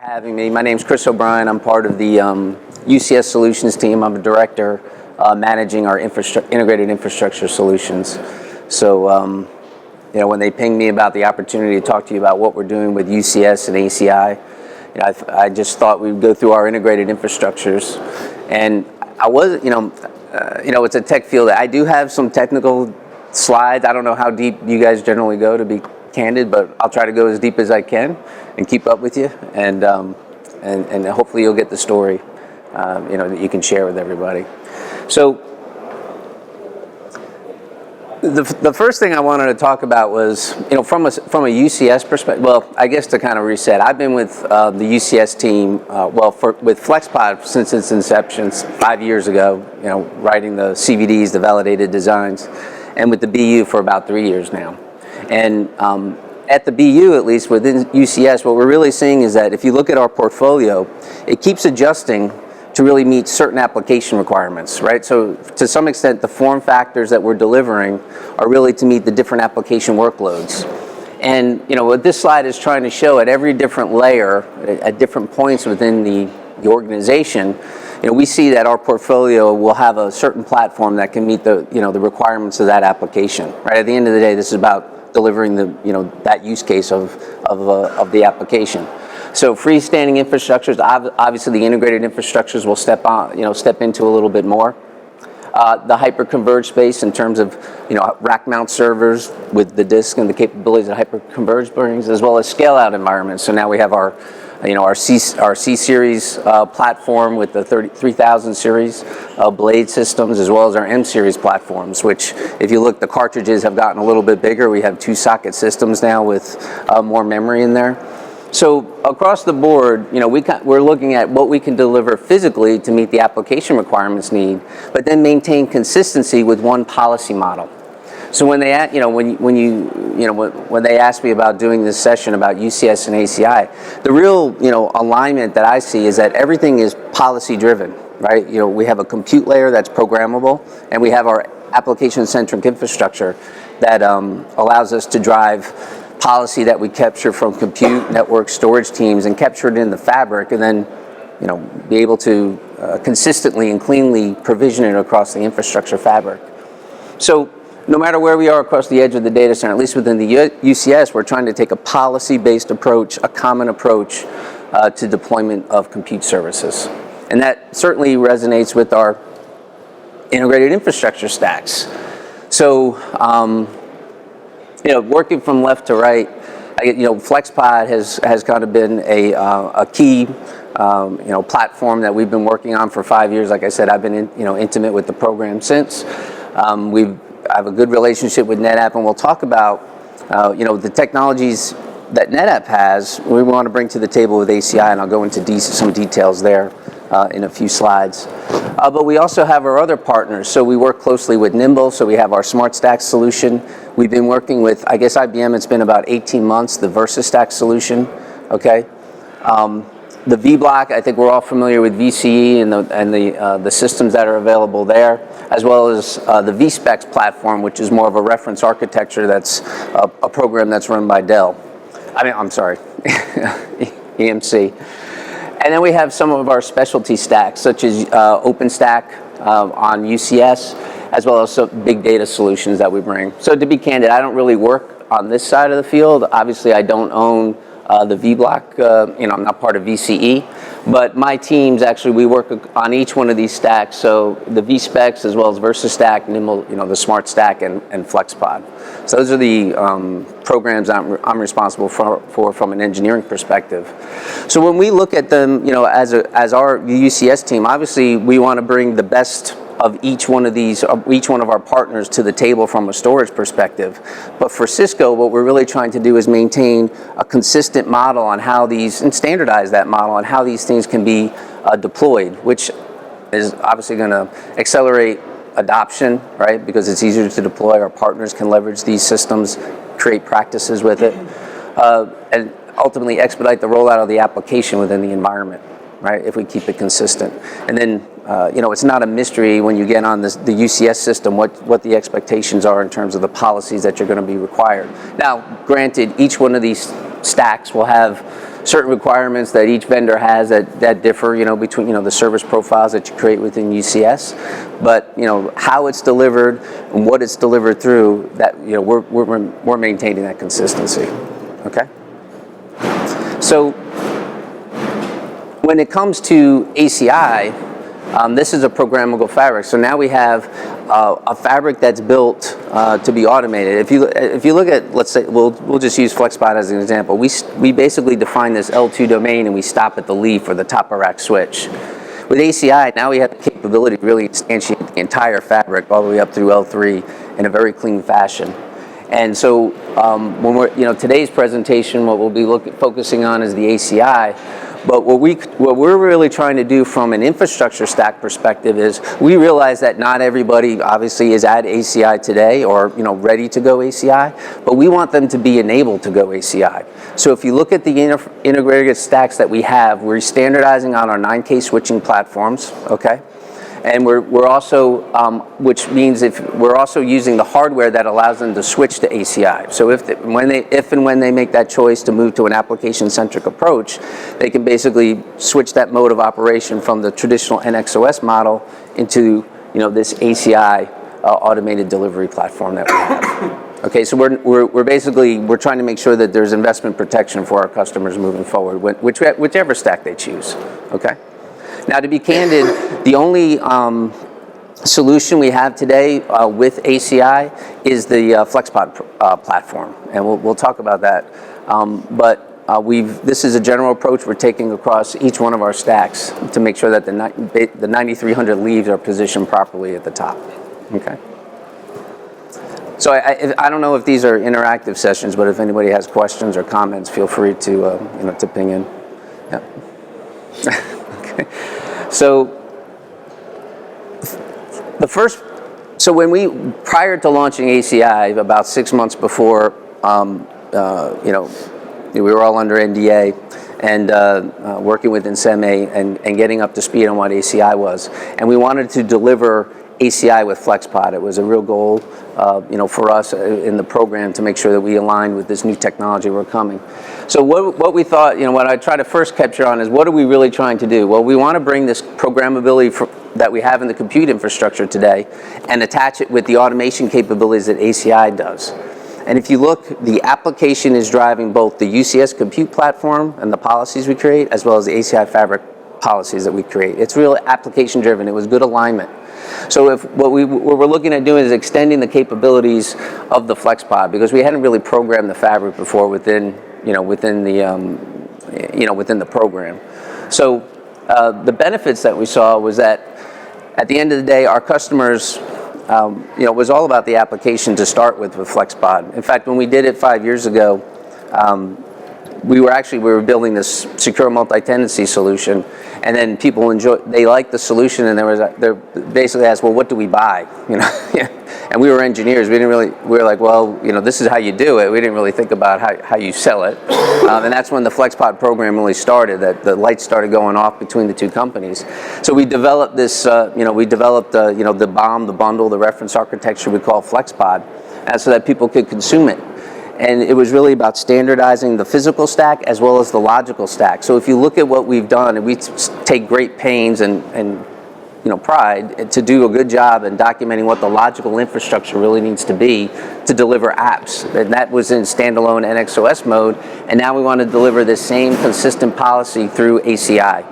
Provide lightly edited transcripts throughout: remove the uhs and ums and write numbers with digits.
Having me. My name's Chris O'Brien. I'm part of the UCS Solutions team. I'm a director managing our integrated infrastructure solutions. So, when they pinged me about the opportunity to talk to you about what we're doing with UCS and ACI, I just thought we'd go through our integrated infrastructures. And I was, it's a tech field. I do have some technical slides. I don't know how deep you guys generally go, to be candid, but I'll try to go as deep as I can and keep up with you, and hopefully you'll get the story, that you can share with everybody. So the first thing I wanted to talk about was, from a UCS perspective. Well, I guess to kind of reset, I've been with the UCS team, with FlexPod since its inception 5 years ago. Writing the CVDs, the validated designs, and with the BU for about 3 years now. And at the BU, at least within UCS, what we're really seeing is that if you look at our portfolio, it keeps adjusting to really meet certain application requirements, right? So to some extent, the form factors that we're delivering are really to meet the different application workloads. And what this slide is trying to show, at every different layer, at different points within the organization, we see that our portfolio will have a certain platform that can meet the the requirements of that application. Right? At the end of the day, this is about delivering that use case of the application. So freestanding infrastructures, obviously the integrated infrastructures will step into a little bit more. The hyper-converged space in terms of rack mount servers with the disk and the capabilities that hyper-converged brings, as well as scale-out environments. So now we have our C series platform with the 3000 series blade systems, as well as our M series platforms, which, if you look, the cartridges have gotten a little bit bigger. We have 2 socket systems now with more memory in there. So across the board, we're looking at what we can deliver physically to meet the application requirements need, but then maintain consistency with one policy model. So when they when they asked me about doing this session about UCS and ACI, the real alignment that I see is that everything is policy driven, right? We have a compute layer that's programmable, and we have our application-centric infrastructure that allows us to drive policy that we capture from compute, network, storage teams, and capture it in the fabric, and then be able to consistently and cleanly provision it across the infrastructure fabric. So no matter where we are across the edge of the data center, at least within the UCS, we're trying to take a policy-based approach, a common approach to deployment of compute services. And that certainly resonates with our integrated infrastructure stacks. So, working from left to right, FlexPod has kind of been a key platform that we've been working on for 5 years. Like I said, I've been intimate with the program since. I have a good relationship with NetApp, and we'll talk about the technologies that NetApp has. We want to bring to the table with ACI, and I'll go into some details there in a few slides. But we also have our other partners. So we work closely with Nimble. So we have our Smart Stack solution. We've been working with, I guess, IBM. It's been about 18 months. The VersaStack solution. Okay. The vBlock, I think we're all familiar with VCE and the systems that are available there, as well as the vSpecs platform, which is more of a reference architecture that's a program that's run by Dell. EMC. And then we have some of our specialty stacks, such as OpenStack on UCS, as well as some big data solutions that we bring. So to be candid, I don't really work on this side of the field. Obviously, I don't own the vBlock, I'm not part of VCE, but my teams we work on each one of these stacks. So the vSpecs, as well as VersaStack, Nimble, the Smart Stack, and FlexPod. So those are the programs I'm responsible for from an engineering perspective. So when we look at them, as our UCS team, obviously we want to bring the best of each one of our partners to the table from a storage perspective. But for Cisco, what we're really trying to do is maintain a consistent model on how and standardize that model on how these things can be deployed, which is obviously going to accelerate adoption, right? Because it's easier to deploy. Our partners can leverage these systems, create practices with it, and ultimately expedite the rollout of the application within the environment, right? If we keep it consistent. And then it's not a mystery when you get on the UCS system what the expectations are in terms of the policies that you're going to be required. Now, granted, each one of these stacks will have certain requirements that each vendor has that differ, between, the service profiles that you create within UCS. But, how it's delivered and what it's delivered through, that, we're maintaining that consistency, okay? So when it comes to ACI, this is a programmable fabric. So now we have a fabric that's built to be automated. If you look at, let's say, we'll just use FlexPod as an example. We basically define this L2 domain and we stop at the leaf or the top of rack switch. With ACI, now we have the capability to really instantiate the entire fabric all the way up through L3 in a very clean fashion. And so when we're, today's presentation, what we'll be focusing on is the ACI. But what we're really trying to do from an infrastructure stack perspective is we realize that not everybody obviously is at ACI today or ready to go ACI, but we want them to be enabled to go ACI. So if you look at the integrated stacks that we have, we're standardizing on our 9K switching platforms, okay? And we're also, which means we're also using the hardware that allows them to switch to ACI. So if and when they make that choice to move to an application-centric approach, they can basically switch that mode of operation from the traditional NXOS model into this ACI automated delivery platform that we have. Okay, so we're trying to make sure that there's investment protection for our customers moving forward, whichever stack they choose. Okay. Now, to be candid, the only solution we have today with ACI is the FlexPod platform, and we'll talk about that. This is a general approach we're taking across each one of our stacks to make sure that the 9300 leaves are positioned properly at the top. Okay. So I don't know if these are interactive sessions, but if anybody has questions or comments, feel free to ping in. Yeah. So prior to launching ACI, about 6 months before, we were all under NDA and working with Inseme and getting up to speed on what ACI was. And we wanted to deliver ACI with FlexPod. It was a real goal, for us in the program to make sure that we aligned with this new technology we're coming. So what we thought, what I try to first capture on is what are we really trying to do? Well, we want to bring this programmability that we have in the compute infrastructure today and attach it with the automation capabilities that ACI does. And if you look, the application is driving both the UCS compute platform and the policies we create, as well as the ACI fabric policies that we create. It's real application driven. It was good alignment. So what we're looking at doing is extending the capabilities of the FlexPod, because we hadn't really programmed the fabric before within the program. So the benefits that we saw was that at the end of the day, our customers, it was all about the application to start with FlexPod. In fact, when we did it 5 years ago, we were building this secure multi-tenancy solution, and then people they liked the solution, and they basically asked, well, what do we buy? And we were engineers. We were like, well, this is how you do it. We didn't really think about how you sell it. And that's when the FlexPod program really started, that the lights started going off between the two companies. So we developed this, the BOM, the bundle, the reference architecture we call FlexPod, so that people could consume it. And it was really about standardizing the physical stack as well as the logical stack. So if you look at what we've done, and we take great pains and pride to do a good job in documenting what the logical infrastructure really needs to be to deliver apps. And that was in standalone NXOS mode, and now we want to deliver the same consistent policy through ACI.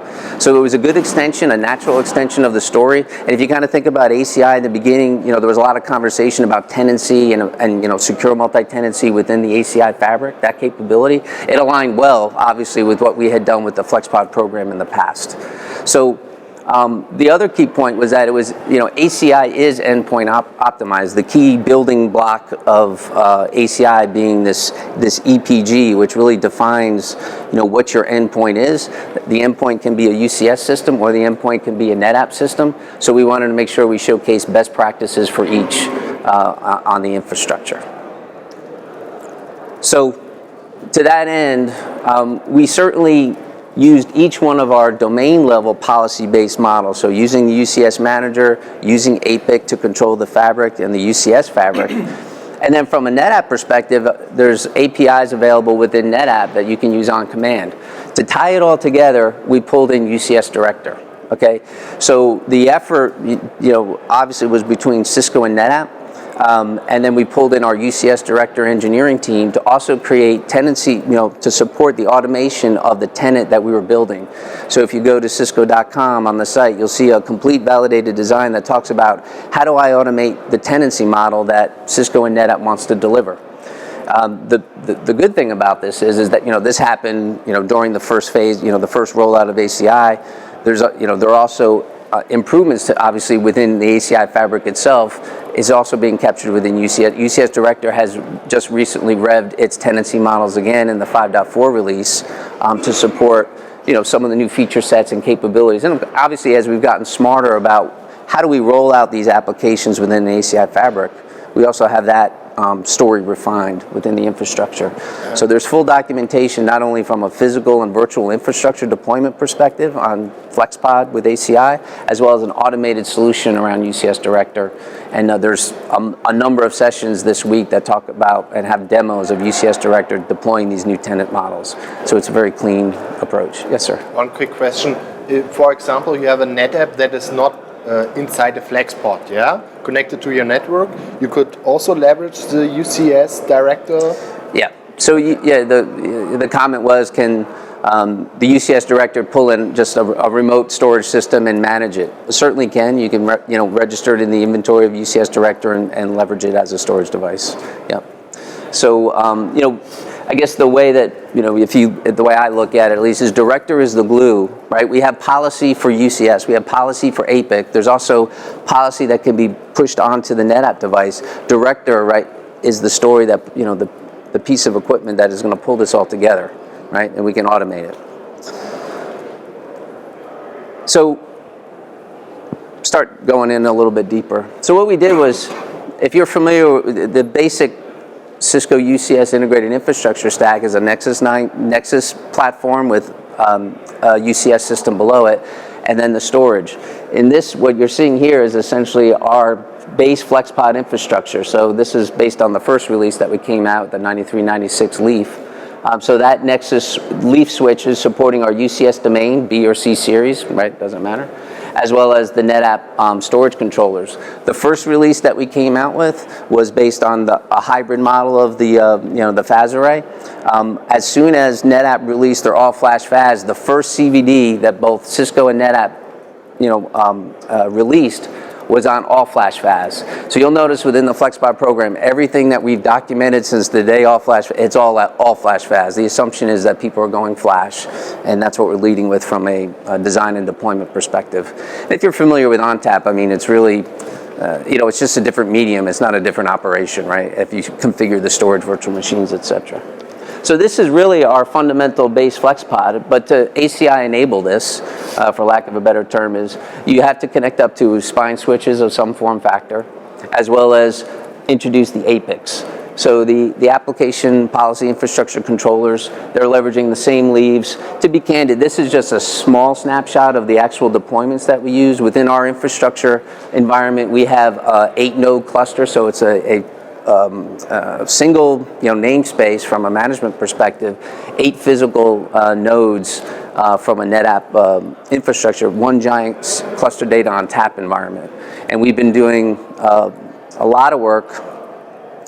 So it was a good extension, a natural extension of the story. And if you kind of think about ACI in the beginning, there was a lot of conversation about tenancy and secure multi-tenancy within the ACI fabric, that capability. It aligned well, obviously, with what we had done with the FlexPod program in the past. So the other key point was that it was, ACI is endpoint optimized. The key building block of ACI being this EPG, which really defines, what your endpoint is. The endpoint can be a UCS system, or the endpoint can be a NetApp system. So we wanted to make sure we showcase best practices for each on the infrastructure. So to that end, we certainly used each one of our domain level policy-based models. So using the UCS manager, using APIC to control the fabric and the UCS fabric, And then from a NetApp perspective, there's APIs available within NetApp that you can use on command. To tie it all together, we pulled in UCS Director. Okay, so the effort, obviously was between Cisco and NetApp, and then we pulled in our UCS Director engineering team to also create tenancy, to support the automation of the tenant that we were building. So if you go to cisco.com on the site, you'll see a complete validated design that talks about how do I automate the tenancy model that Cisco and NetApp wants to deliver. The good thing about this is that this happened during the first phase, the first rollout of ACI. There are also improvements to obviously within the ACI fabric itself is also being captured within UCS. UCS Director has just recently revved its tenancy models again in the 5.4 release to support some of the new feature sets and capabilities. And obviously, as we've gotten smarter about how do we roll out these applications within the ACI fabric, we also have that story refined within the infrastructure. So there's full documentation not only from a physical and virtual infrastructure deployment perspective on FlexPod with ACI, as well as an automated solution around UCS Director. And there's a number of sessions this week that talk about and have demos of UCS Director deploying these new tenant models. So it's a very clean approach. Yes, sir. One quick question. For example, you have a NetApp that is not inside the FlexPod, connected to your network. You could also leverage the UCS Director. Yeah. So the comment was, can the UCS Director pull in just a remote storage system and manage it? It certainly can. You can register it in the inventory of UCS Director and leverage it as a storage device. Yeah. So I guess the way that, the way I look at it at least is Director is the glue, right? We have policy for UCS, we have policy for APIC. There's also policy that can be pushed onto the NetApp device. Director, right, is the story that, the piece of equipment that is going to pull this all together, right? And we can automate it. So start going in a little bit deeper. So what we did was, if you're familiar with the basic Cisco UCS integrated infrastructure stack is a Nexus platform with a UCS system below it, and then the storage. In this, what you're seeing here is essentially our base FlexPod infrastructure. So this is based on the first release that we came out, the 9396 Leaf. So that Nexus Leaf switch is supporting our UCS domain, B or C series, right? Doesn't matter. As well as the NetApp storage controllers. The first release that we came out with was based on a hybrid model of the FAS array. As soon as NetApp released their all-flash FAS, the first CVD that both Cisco and NetApp released was on all-flash FAS. So you'll notice within the FlexPod program, everything that we've documented since the day all-flash, it's all-flash FAS. The assumption is that people are going flash, and that's what we're leading with from a design and deployment perspective. If you're familiar with ONTAP, I mean, it's really, it's just a different medium. It's not a different operation, right? If you configure the storage virtual machines, et cetera. So this is really our fundamental base FlexPod, but to ACI enable this, for lack of a better term, is you have to connect up to spine switches of some form factor, as well as introduce the APICs. So the application policy infrastructure controllers, they're leveraging the same leaves. To be candid, this is just a small snapshot of the actual deployments that we use. Within our infrastructure environment, we have 8-node cluster, so it's a single namespace from a management perspective, 8 physical nodes from a NetApp infrastructure, one giant cluster data on tap environment. And we've been doing a lot of work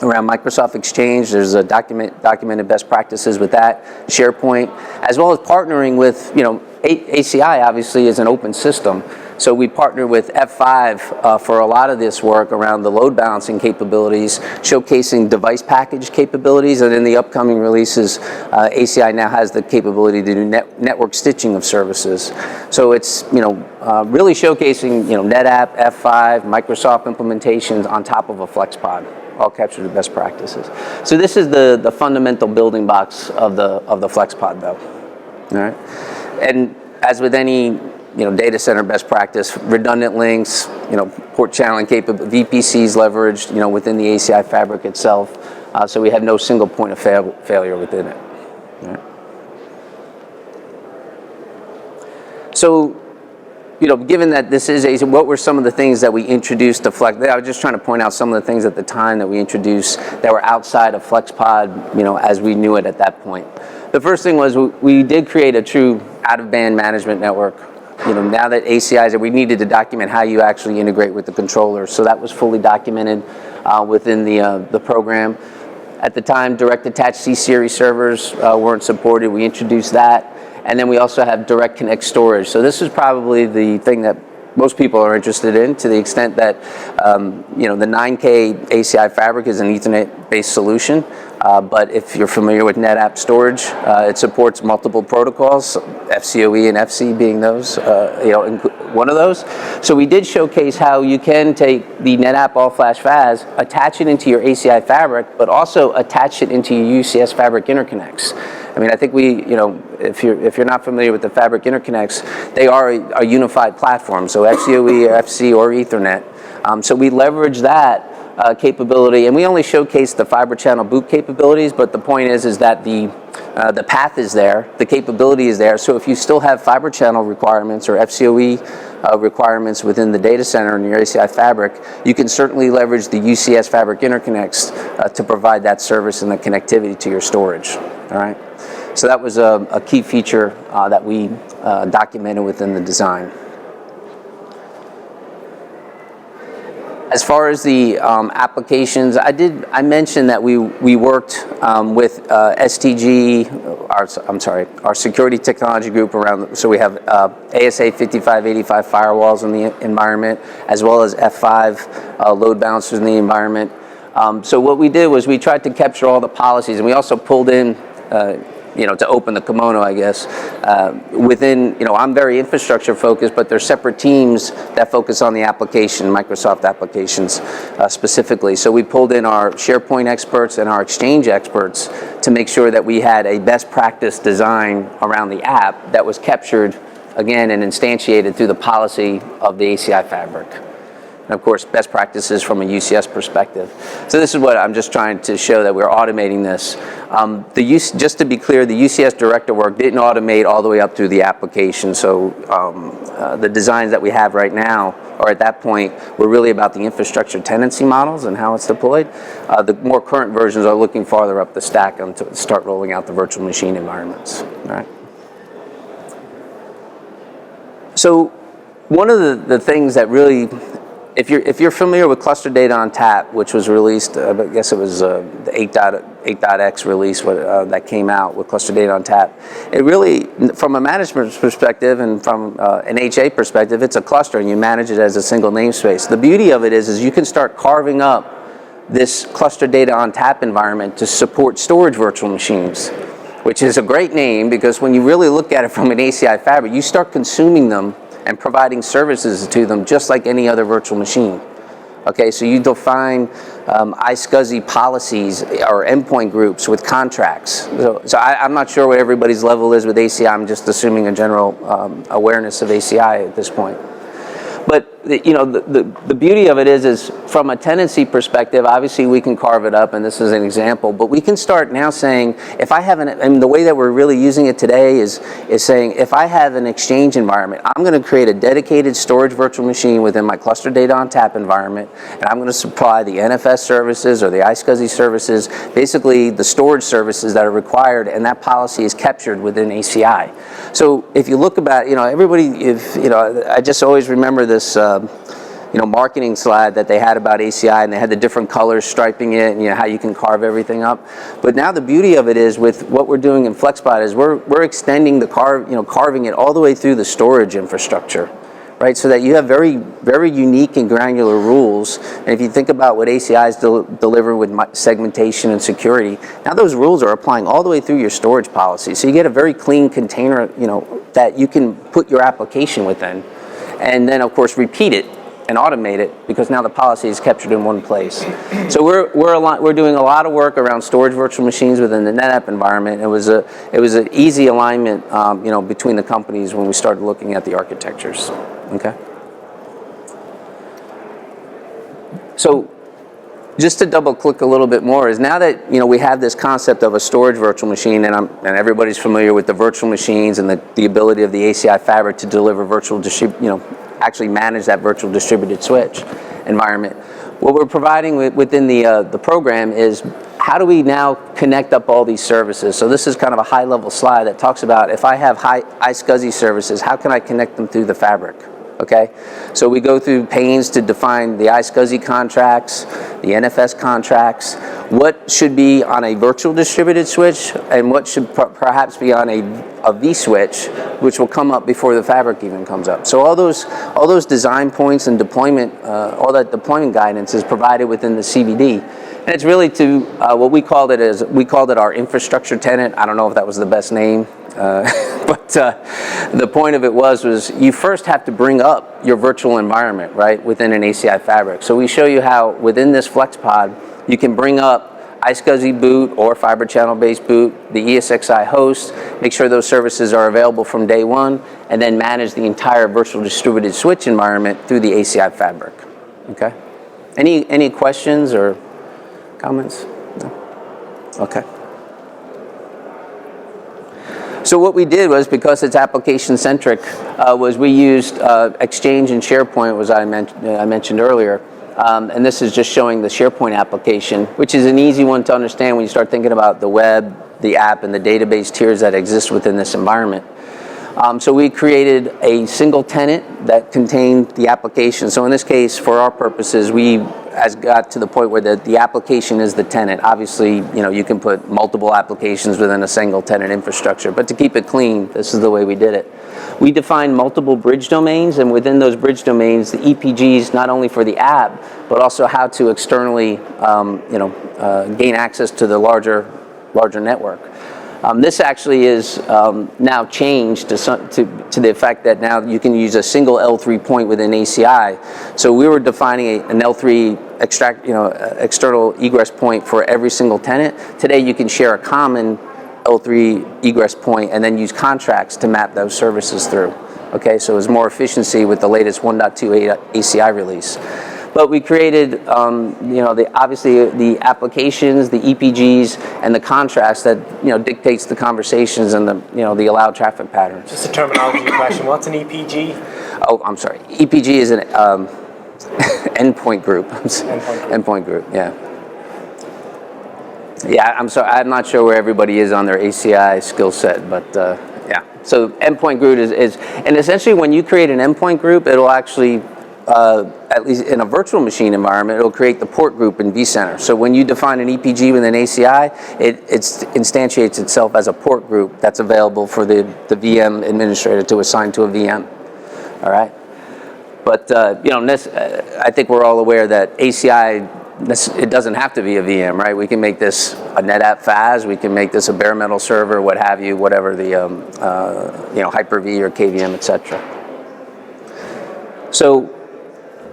around Microsoft Exchange. There's a documented best practices with that, SharePoint, as well as partnering with, ACI obviously is an open system. So we partner with F5 for a lot of this work around the load balancing capabilities, showcasing device package capabilities, and in the upcoming releases, ACI now has the capability to do network stitching of services. So it's really showcasing NetApp, F5, Microsoft implementations on top of a FlexPod, all captured the best practices. So this is the fundamental building blocks of the FlexPod, though. All right, and as with any data center best practice, redundant links, port channeling capability, VPCs leveraged, within the ACI fabric itself, so we have no single point of failure within it. Right. So given that this is ACI, what were some of the things that we introduced to Flex? I was just trying to point out some of the things at the time that we introduced that were outside of FlexPod, as we knew it at that point. The first thing was we did create a true out-of-band management network. Now that ACI is, we needed to document how you actually integrate with the controller. So that was fully documented within the program. At the time, direct attached C-series servers weren't supported. We introduced that. And then we also have direct connect storage. So this is probably the thing that most people are interested in, to the extent that the 9K ACI Fabric is an Ethernet-based solution. But if you're familiar with NetApp storage, it supports multiple protocols, FCOE and FC being those, one of those. So we did showcase how you can take the NetApp all-flash FAS, attach it into your ACI Fabric, but also attach it into your UCS Fabric interconnects. I mean, I think if you're not familiar with the Fabric interconnects, they are a unified platform. So FCOE, FC, or Ethernet. So we leverage that capability, and we only showcase the fiber channel boot capabilities. But the point is that the path is there, the capability is there. So if you still have fiber channel requirements or FCOE requirements within the data center in your ACI Fabric, you can certainly leverage the UCS Fabric interconnects to provide that service and the connectivity to your storage. All right. So that was a key feature that we documented within the design. As far as the applications, I mentioned that we worked with STG, our security technology group around. So we have ASA 5585 firewalls in the environment, as well as F5 load balancers in the environment. So what we did was we tried to capture all the policies, and we also pulled in to open the kimono, I guess. Within, I'm very infrastructure focused, but there's separate teams that focus on the application, Microsoft applications specifically. So we pulled in our SharePoint experts and our Exchange experts to make sure that we had a best practice design around the app that was captured, again, and instantiated through the policy of the ACI Fabric. And of course, best practices from a UCS perspective. So this is what I'm just trying to show, that we're automating this. Just to be clear, the UCS director work didn't automate all the way up through the application. So the designs that we have right now, or at that point, were really about the infrastructure tenancy models and how it's deployed. The more current versions are looking farther up the stack to start rolling out the virtual machine environments. All right. So one of the things that really, if you're familiar with cluster data on tap, which was released, I guess it was the 8.x release that came out with cluster data on tap. It really, from a management perspective and from an HA perspective, it's a cluster, and you manage it as a single namespace. The beauty of it is you can start carving up this cluster data on tap environment to support storage virtual machines, which is a great name, because when you really look at it from an ACI Fabric, you start consuming them and providing services to them just like any other virtual machine. Okay, so you define iSCSI policies or endpoint groups with contracts. So I'm not sure what everybody's level is with ACI. I'm just assuming a general awareness of ACI at this point. But the beauty of it is from a tenancy perspective, obviously we can carve it up, and this is an example, but we can start now saying, if I have and the way that we're really using it today is saying, if I have an Exchange environment, I'm going to create a dedicated storage virtual machine within my cluster data on tap environment, and I'm going to supply the NFS services or the iSCSI services, basically the storage services that are required, and that policy is captured within ACI. So if you look about, everybody, I just always remember this, marketing slide that they had about ACI, and they had the different colors striping it, and how you can carve everything up. But now the beauty of it is, with what we're doing in FlexPod, is we're extending the carving it all the way through the storage infrastructure, right? So that you have very, very unique and granular rules. And if you think about what ACI is delivered with segmentation and security, now those rules are applying all the way through your storage policy. So you get a very clean container, that you can put your application within, and then of course repeat it and automate it, because now the policy is captured in one place. So we're doing a lot of work around storage virtual machines within the NetApp environment. It was an easy alignment, between the companies when we started looking at the architectures. Okay. So just to double click a little bit more is now that we have this concept of a storage virtual machine, and everybody's familiar with the virtual machines and the ability of the ACI fabric to deliver actually manage that virtual distributed switch environment. What we're providing within the program is how do we now connect up all these services? So this is kind of a high-level slide that talks about if I have iSCSI services, how can I connect them through the fabric? Okay, so we go through pains to define the iSCSI contracts, the NFS contracts, what should be on a virtual distributed switch, and what should perhaps be on a vSwitch, which will come up before the fabric even comes up. So all those design points and deployment, all that deployment guidance is provided within the CVD. And it's really to what we called it our infrastructure tenant. I don't know if that was the best name, but the point of it was you first have to bring up your virtual environment, right, within an ACI fabric. So we show you how within this FlexPod you can bring up iSCSI boot or fiber channel based boot, the ESXi host, make sure those services are available from day one, and then manage the entire virtual distributed switch environment through the ACI fabric. Okay. Any questions or comments? No? Okay. So what we did was, because it's application centric, was we used Exchange and SharePoint, as I mentioned earlier, and this is just showing the SharePoint application, which is an easy one to understand when you start thinking about the web, the app, and the database tiers that exist within this environment. So we created a single tenant that contained the application. So in this case, for our purposes, we got to the point where the application is the tenant. Obviously, you can put multiple applications within a single tenant infrastructure, but to keep it clean, this is the way we did it. We defined multiple bridge domains, and within those bridge domains, the EPGs, not only for the app, but also how to externally, gain access to the larger network. This actually is now changed to the effect that now you can use a single L3 point within ACI. So we were defining an L3 external egress point for every single tenant. Today you can share a common L3 egress point and then use contracts to map those services through. Okay, so there's more efficiency with the latest 1.28 ACI release. But we created, obviously the applications, the EPGs, and the contracts that dictates the conversations and the allowed traffic patterns. Just a terminology question. What's an EPG? Oh, I'm sorry. EPG is an endpoint group. Endpoint group. Yeah. Yeah. I'm sorry. I'm not sure where everybody is on their ACI skill set, but yeah. So endpoint group is, and essentially when you create an endpoint group, it'll actually at least in a virtual machine environment, it'll create the port group in vCenter. So when you define an EPG within ACI, it instantiates itself as a port group that's available for the VM administrator to assign to a VM. All right. But I think we're all aware that ACI, it doesn't have to be a VM, right? We can make this a NetApp FAS, we can make this a bare metal server, what have you, whatever the Hyper-V or KVM, etc. So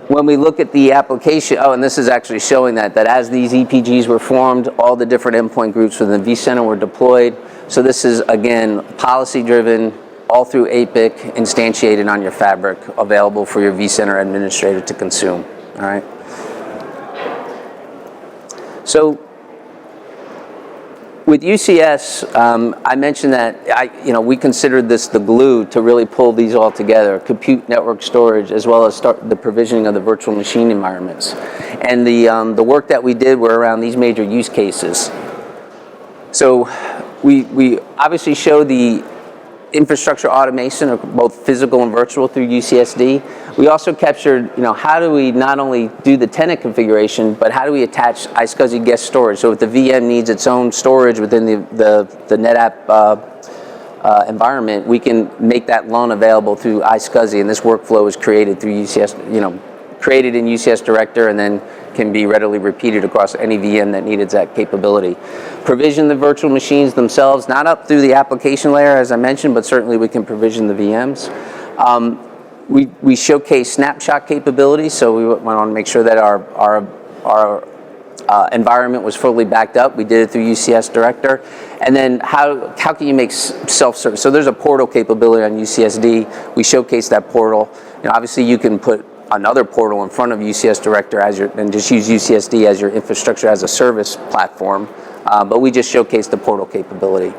when we look at the application, and this is actually showing that as these EPGs were formed, all the different endpoint groups within vCenter were deployed. So this is, again, policy-driven, all through APIC, instantiated on your fabric, available for your vCenter administrator to consume, all right? So with UCS, I mentioned that we considered this the glue to really pull these all together: compute, network, storage, as well as start the provisioning of the virtual machine environments. And the work that we did were around these major use cases. So we obviously show the infrastructure automation of both physical and virtual through UCSD. We also captured, how do we not only do the tenant configuration, but how do we attach iSCSI guest storage? So if the VM needs its own storage within the NetApp environment, we can make that loan available through iSCSI, and this workflow is created through UCS, created in UCS Director and then can be readily repeated across any VM that needed that capability. Provision the virtual machines themselves, not up through the application layer, as I mentioned, but certainly we can provision the VMs. We showcase snapshot capabilities, so we want to make sure that our environment was fully backed up. We did it through UCS Director. And then how can you make self-service? So there's a portal capability on UCSD. We showcase that portal. Obviously you can put another portal in front of UCS Director and just use UCSD as your infrastructure as a service platform. But we just showcased the portal capability.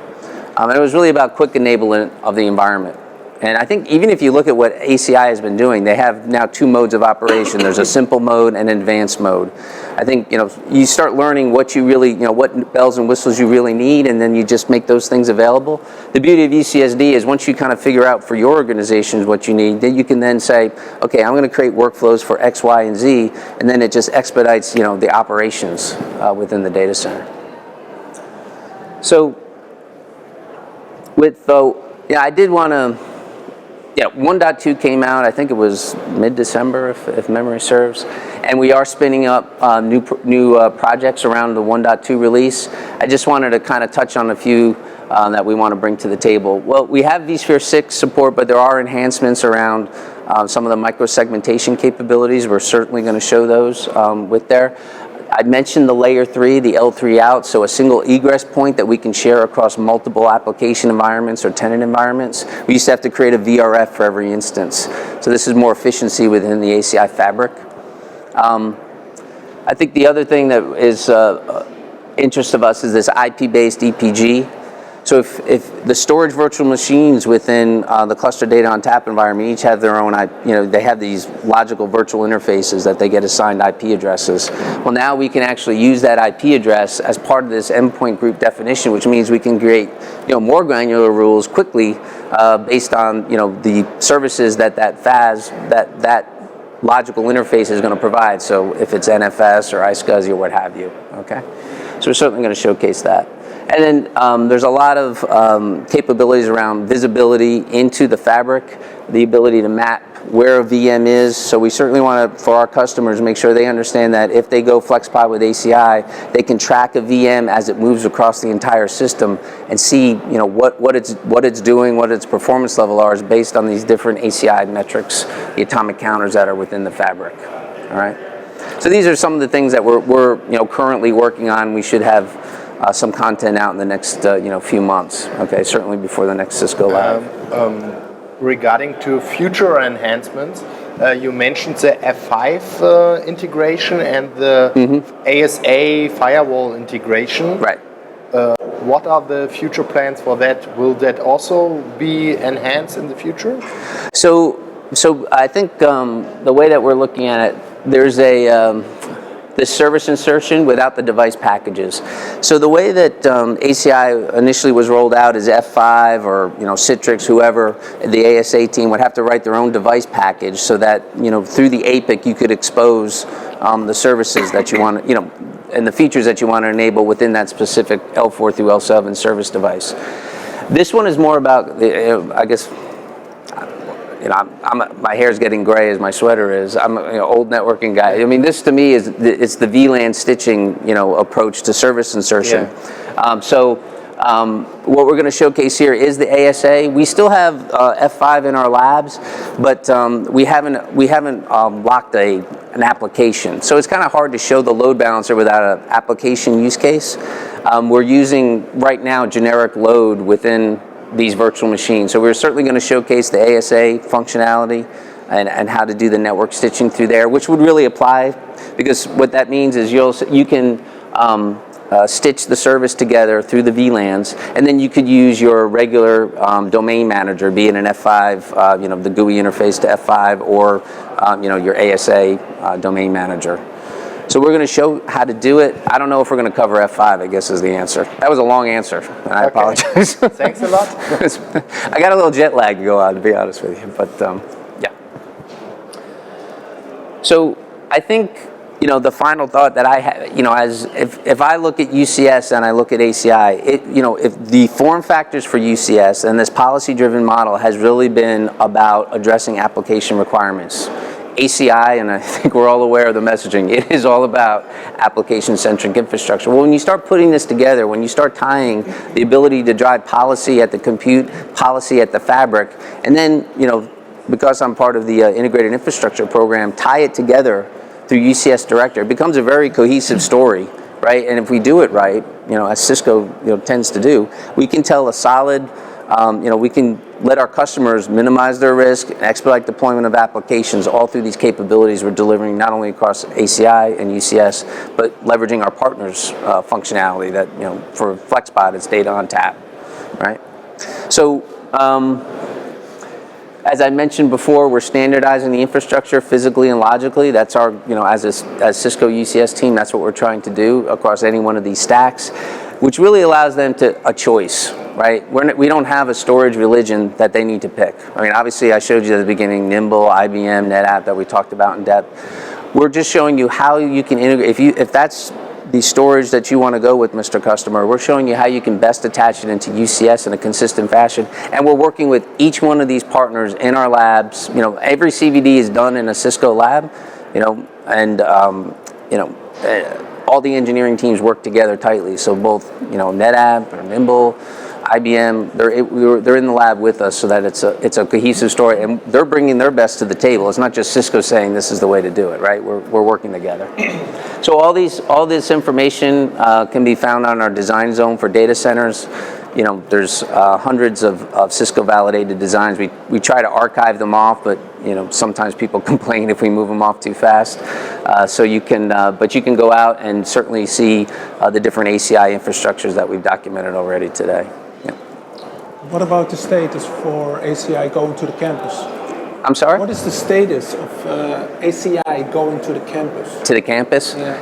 And it was really about quick enablement of the environment. And I think even if you look at what ACI has been doing, they have now 2 modes of operation. There's a simple mode and an advanced mode. I think, you start learning what you really, what bells and whistles you really need, and then you just make those things available. The beauty of UCSD is once you kind of figure out for your organizations what you need, then you can then say, okay, I'm going to create workflows for X, Y, and Z, and then it just expedites, the operations within the data center. So, I did want to. 1.2 came out, I think it was mid-December, if memory serves, and we are spinning up new projects around the 1.2 release. I just wanted to kind of touch on a few that we want to bring to the table. Well, we have vSphere 6 support, but there are enhancements around some of the micro-segmentation capabilities. We're certainly going to show those with there. I mentioned the layer 3, the L3 out, so a single egress point that we can share across multiple application environments or tenant environments. We used to have to create a VRF for every instance. So this is more efficiency within the ACI fabric. I think the other thing that is interest of us is this IP-based EPG. So if the storage virtual machines within the cluster data on tap environment each have their own, they have these logical virtual interfaces that they get assigned IP addresses. Well, now we can actually use that IP address as part of this endpoint group definition, which means we can create, more granular rules quickly based on, the services that FAS, that logical interface is going to provide. So if it's NFS or iSCSI or what have you, okay? So we're certainly going to showcase that. And then there's a lot of capabilities around visibility into the fabric, the ability to map where a VM is. So we certainly want to, for our customers, make sure they understand that if they go FlexPod with ACI, they can track a VM as it moves across the entire system and see, what it's doing, what its performance level are based on these different ACI metrics, the atomic counters that are within the fabric. All right. So these are some of the things that we're currently working on. We should have some content out in the next few months. Okay, certainly before the next Cisco Live. Regarding to future enhancements, you mentioned the F5 integration and the ASA firewall integration. Right. What are the future plans for that? Will that also be enhanced in the future? So I think the way that we're looking at it, there's this service insertion without the device packages. So the way that ACI initially was rolled out is F5 or Citrix, whoever, the ASA team would have to write their own device package so that through the APIC you could expose the services that you want, and the features that you want to enable within that specific L4 through L7 service device. This one is more about, I guess, my hair's getting gray as my sweater is. I'm an old networking guy. I mean, this to me is it's the VLAN stitching, approach to service insertion. Yeah. What we're going to showcase here is the ASA. We still have F5 in our labs, but we haven't locked an application. So it's kind of hard to show the load balancer without an application use case. We're using right now generic load within these virtual machines. So we're certainly going to showcase the ASA functionality and how to do the network stitching through there, which would really apply, because what that means is you can stitch the service together through the VLANs, and then you could use your regular domain manager, be it an F5, the GUI interface to F5, or your ASA domain manager. So we're going to show how to do it. I don't know if we're going to cover F5, I guess is the answer. That was a long answer, and I apologize. Thanks a lot. I got a little jet lag to go on, to be honest with you, but yeah. So I think, the final thought that I have, as if I look at UCS and I look at ACI, if the form factors for UCS and this policy-driven model has really been about addressing application requirements. ACI, and I think we're all aware of the messaging, it is all about application-centric infrastructure. Well, when you start putting this together, when you start tying the ability to drive policy at the compute, policy at the fabric, and then, because I'm part of the integrated infrastructure program, tie it together through UCS Director, it becomes a very cohesive story, right? And if we do it right, as Cisco tends to do, we can tell a solid we can let our customers minimize their risk and expedite deployment of applications all through these capabilities we're delivering not only across ACI and UCS, but leveraging our partners' functionality that, for FlexPod, it's data on tap, right? So, as I mentioned before, we're standardizing the infrastructure physically and logically. That's our, as Cisco UCS team, that's what we're trying to do across any one of these stacks, which really allows them a choice, right? We don't have a storage religion that they need to pick. I mean, obviously, I showed you at the beginning, Nimble, IBM, NetApp that we talked about in depth. We're just showing you how you can integrate. If that's the storage that you want to go with, Mr. Customer, we're showing you how you can best attach it into UCS in a consistent fashion. And we're working with each one of these partners in our labs. Every CVD is done in a Cisco lab, and all the engineering teams work together tightly. So both, NetApp or Nimble, IBM, they're in the lab with us so that it's a cohesive story, and they're bringing their best to the table. It's not just Cisco saying this is the way to do it, right? We're working together. So all this information can be found on our design zone for data centers. There's hundreds of Cisco validated designs. We try to archive them off, but sometimes people complain if we move them off too fast. So you can go out and certainly see the different ACI infrastructures that we've documented already today. What about the status for ACI going to the campus? I'm sorry? What is the status of ACI going to the campus? To the campus? Yeah.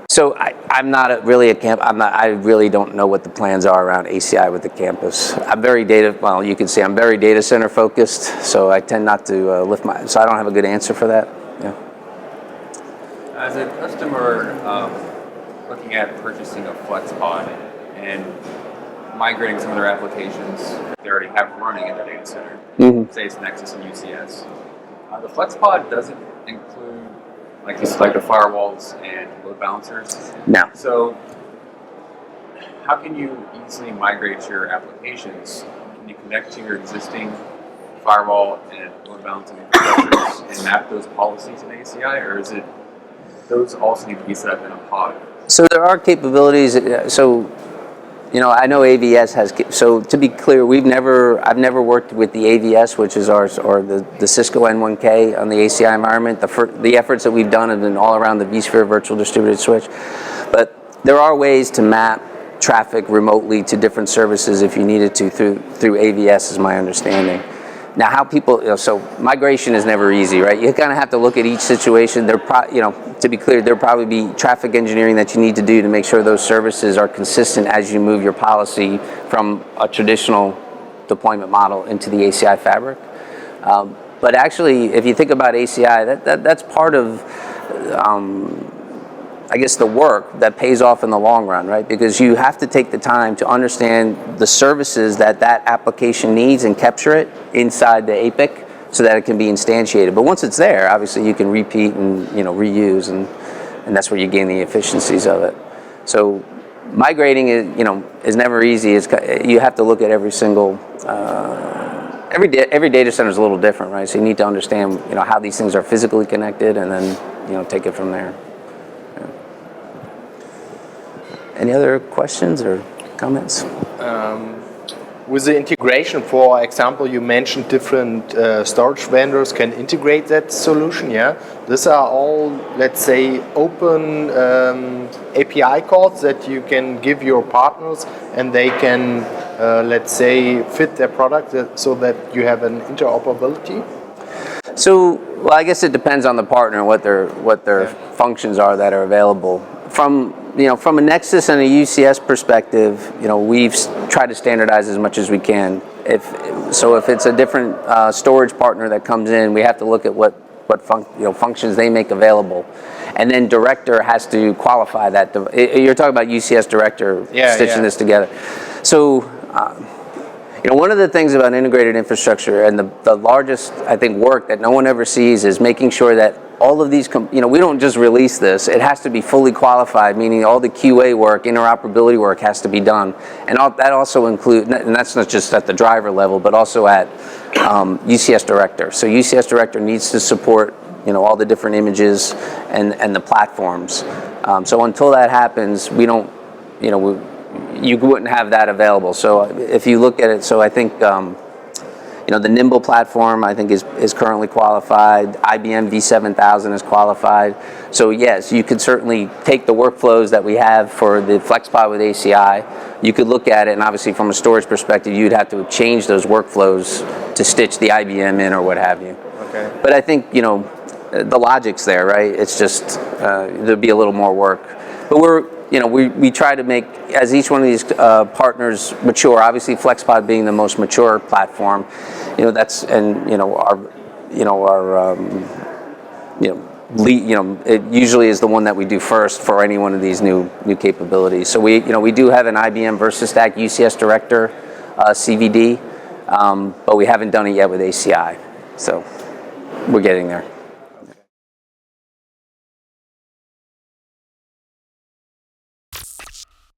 So I'm not really a camp. I really don't know what the plans are around ACI with the campus. You can see I'm very data center focused, so I tend not to so I don't have a good answer for that. Yeah. As a customer looking at purchasing a FlexPod and migrating some of their applications they already have running in their data center, say it's Nexus and UCS, the FlexPod doesn't include like the firewalls and load balancers. No. So how can you easily migrate your applications? Can you connect to your existing firewall and load balancing infrastructures and map those policies in ACI, or is it those also need to be set up in a pod? So there are capabilities. I know AVS has. So to be clear, I've never worked with the AVS, which is the Cisco N1K on the ACI environment. The efforts that we've done have been all around the vSphere virtual distributed switch, but there are ways to map traffic remotely to different services if you needed to through AVS, is my understanding. Now, how people, so migration is never easy, right? You kind of have to look at each situation. To be clear, there'll probably be traffic engineering that you need to do to make sure those services are consistent as you move your policy from a traditional deployment model into the ACI fabric. But actually, if you think about ACI, that's part of, I guess, the work that pays off in the long run, right? Because you have to take the time to understand the services that application needs and capture it inside the APIC so that it can be instantiated. But once it's there, obviously you can repeat and reuse, and that's where you gain the efficiencies of it. So migrating is never easy. You have to look at every single every data center is a little different, right? So you need to understand how these things are physically connected, and then take it from there. Any other questions or comments? With the integration, for example, you mentioned different storage vendors can integrate that solution, yeah? These are all, let's say, open API calls that you can give your partners, and they can, let's say, fit their product so that you have an interoperability? So, well, I guess it depends on the partner and what their functions are that are available. From a Nexus and a UCS perspective, we've tried to standardize as much as we can. If it's a different storage partner that comes in, we have to look at what functions they make available, and then Director has to qualify that. You're talking about UCS Director stitching this together. So. One of the things about integrated infrastructure, and the largest, I think, work that no one ever sees, is making sure that all of these, we don't just release this. It has to be fully qualified, meaning all the QA work, interoperability work has to be done. And that also includes, and that's not just at the driver level, but also at UCS Director. So UCS Director needs to support, all the different images and the platforms. So until that happens, we don't, you wouldn't have that available. So if you look at it, so I think the Nimble platform I think is currently qualified. IBM V7000 is qualified. So yes, you could certainly take the workflows that we have for the FlexPod with ACI. You could look at it, and obviously from a storage perspective, you'd have to change those workflows to stitch the IBM in or what have you. Okay. But I think the logic's there, right? It's just there'd be a little more work. But we try to make, as each one of these partners mature, obviously FlexPod being the most mature platform, it usually is the one that we do first for any one of these new capabilities. So we do have an IBM VersaStack UCS Director CVD, but we haven't done it yet with ACI. So we're getting there.